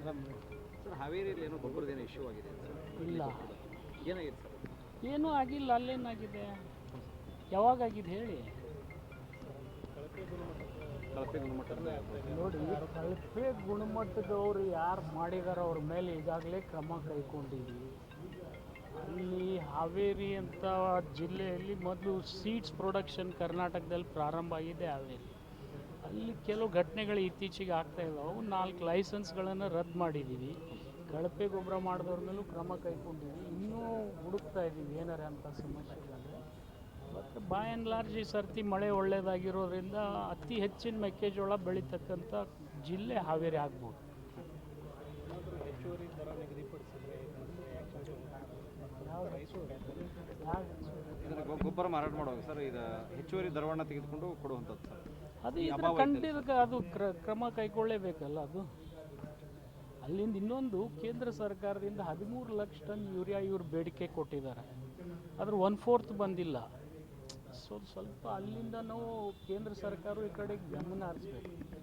Sir ಹಾವೇರಿಯಲ್ಲಿ ಏನೋ ಗೊಬ್ಬರದೇನೋ issue ಆಗಿದೆ ಇಲ್ಲ, ಏನಾಗಿದೆ ಸರ್? ಏನೂ ಆಗಿಲ್ಲ. ಅಲ್ಲೇನಾಗಿದೆ? ಯಾವಾಗಾಗಿದೆ ಹೇಳಿ. ಕಳಪೆ ಗುಣಮಟ್ಟದ ನೋಡಿ, ಕಳಪೆ ಗುಣಮಟ್ಟದವರು ಯಾರು ಮಾಡಿದಾರೋ ಅವ್ರ ಮೇಲೆ ಈಗಾಗಲೇ ಕ್ರಮ ಕೈಗೊಂಡಿದ್ದೀವಿ. ಅಲ್ಲಿ ಹಾವೇರಿ ಅಂತ ಜಿಲ್ಲೆಯಲ್ಲಿ ಮೊದಲು ಸೀಡ್ಸ್ ಪ್ರೊಡಕ್ಷನ್ ಕರ್ನಾಟಕದಲ್ಲಿ ಪ್ರಾರಂಭ ಆಗಿದೆ ಹಾವೇರಿ. ಅಲ್ಲಿ ಕೆಲವು ಘಟನೆಗಳು ಇತ್ತೀಚೆಗೆ ಆಗ್ತಾ ಇದ್ದಾವೆ. 4 ಲೈಸೆನ್ಸ್ಗಳನ್ನು ರದ್ದು ಮಾಡಿದ್ದೀವಿ. ಕಳಪೆ ಗೊಬ್ಬರ ಮಾಡಿದವ್ರ ಮೇಲೂ ಕ್ರಮ ಕೈಗೊಂಡಿದ್ದೀವಿ. ಇನ್ನೂ ಹುಡುಕ್ತಾ ಇದ್ದೀವಿ ಏನಾರ ಅಂತ ಸಮಸ್ಯೆಗಳಿದೆ. ಬಟ್ ಬೈ ಆ್ಯಂಡ್ ಲಾರ್ಜ್ ಈ ಸರ್ತಿ ಮಳೆ ಒಳ್ಳೆಯದಾಗಿರೋದ್ರಿಂದ ಅತಿ ಹೆಚ್ಚಿನ ಮೆಕ್ಕೆಜೋಳ ಬೆಳೀತಕ್ಕಂಥ ಜಿಲ್ಲೆ ಹಾವೇರಿ ಆಗ್ಬೋದು. ಹೆಚ್ಚುವರಿ ದರ ನಿಗದಿಪಡಿಸಿದರೆ ಇದರ ಗೊಬ್ಬರ ಮಾರಾಟ ಮಾಡುವಾಗ ಸರ್ ಇದು ಹೆಚ್ಚುವರಿ ದರವನ್ನು ತೆಗೆದುಕೊಂಡು ಕೊಡುವಂಥದ್ದು ಸರ್. ಅದು ಇದರ ಖಂಡಿತ ಅದು ಕ್ರಮ ಕೈಗೊಳ್ಳಲೇಬೇಕಲ್ಲ. ಅದು ಅಲ್ಲಿಂದ ಇನ್ನೊಂದು ಕೇಂದ್ರ ಸರ್ಕಾರದಿಂದ 13 ಲಕ್ಷ ಟನ್ ಯೂರಿಯಾ ಇವ್ರು ಬೇಡಿಕೆ ಕೊಟ್ಟಿದ್ದಾರೆ. ಅದ್ರ 1/4 ಬಂದಿಲ್ಲ. ಸ್ವಲ್ಪ ಅಲ್ಲಿಂದ ನಾವು ಕೇಂದ್ರ ಸರ್ಕಾರ ಈ ಕಡೆಗೆ ಗಮನ ಹರಿಸ್ಬೇಕು ಅಷ್ಟೇ.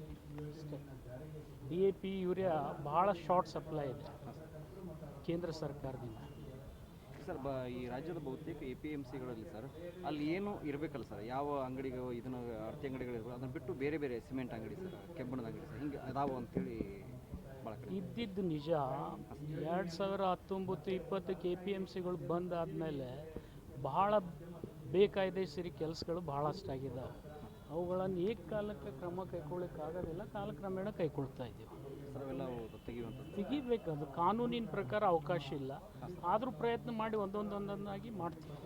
DAP ಯೂರಿಯಾ ಭಾಳ ಶಾರ್ಟ್ ಸಪ್ಲೈ ಇದೆ ಕೇಂದ್ರ ಸರ್ಕಾರದಿಂದ. ಸರ್ ಈ ರಾಜ್ಯದ ಬಹುತೇಕ APMCಗಳಲ್ಲಿ ಸರ್ ಅಲ್ಲಿ ಏನು ಇರಬೇಕಲ್ಲ ಸರ್, ಯಾವ ಅಂಗಡಿಗಳು ಇದನ್ನು ಅರ್ತಿ ಅಂಗಡಿಗಳಿರ್ಬೋದು, ಅದನ್ನು ಬಿಟ್ಟು ಬೇರೆ ಬೇರೆ ಸಿಮೆಂಟ್ ಅಂಗಡಿ ಸರ್, ಕೆಬ್ಬಣದ ಅಂಗಡಿ ಸರ್, ಹಿಂಗೆ ಅದಾವು ಅಂತೇಳಿ ಭಾಳ ಇದ್ದಿದ್ದು ನಿಜ. 2019-20 APMCಗಳು ಬಂದಾದಮೇಲೆ ಬಹಳ ಬೇಕಾಯ್ದೆಸರಿ ಕೆಲಸಗಳು ಭಾಳಷ್ಟಾಗಿದ್ದಾವೆ. ಅವುಗಳನ್ನು ಏಕಕಾಲಕ್ಕೆ ಕ್ರಮ ಕೈಗೊಳ್ಳೋಕ್ಕಾಗೋದಿಲ್ಲ, ಕಾಲಕ್ರಮೇಣ ಕೈಗೊಳ್ತಾ ಇದ್ದೀವಿ. ಸರ್ ಅವೆಲ್ಲ ತೆಗಿಬೇಕು. ಅದು ಕಾನೂನಿನ ಪ್ರಕಾರ ಅವಕಾಶ ಇಲ್ಲ, ಆದರೂ ಪ್ರಯತ್ನ ಮಾಡಿ ಒಂದೊಂದಾಗಿ ಮಾಡ್ತೀವಿ.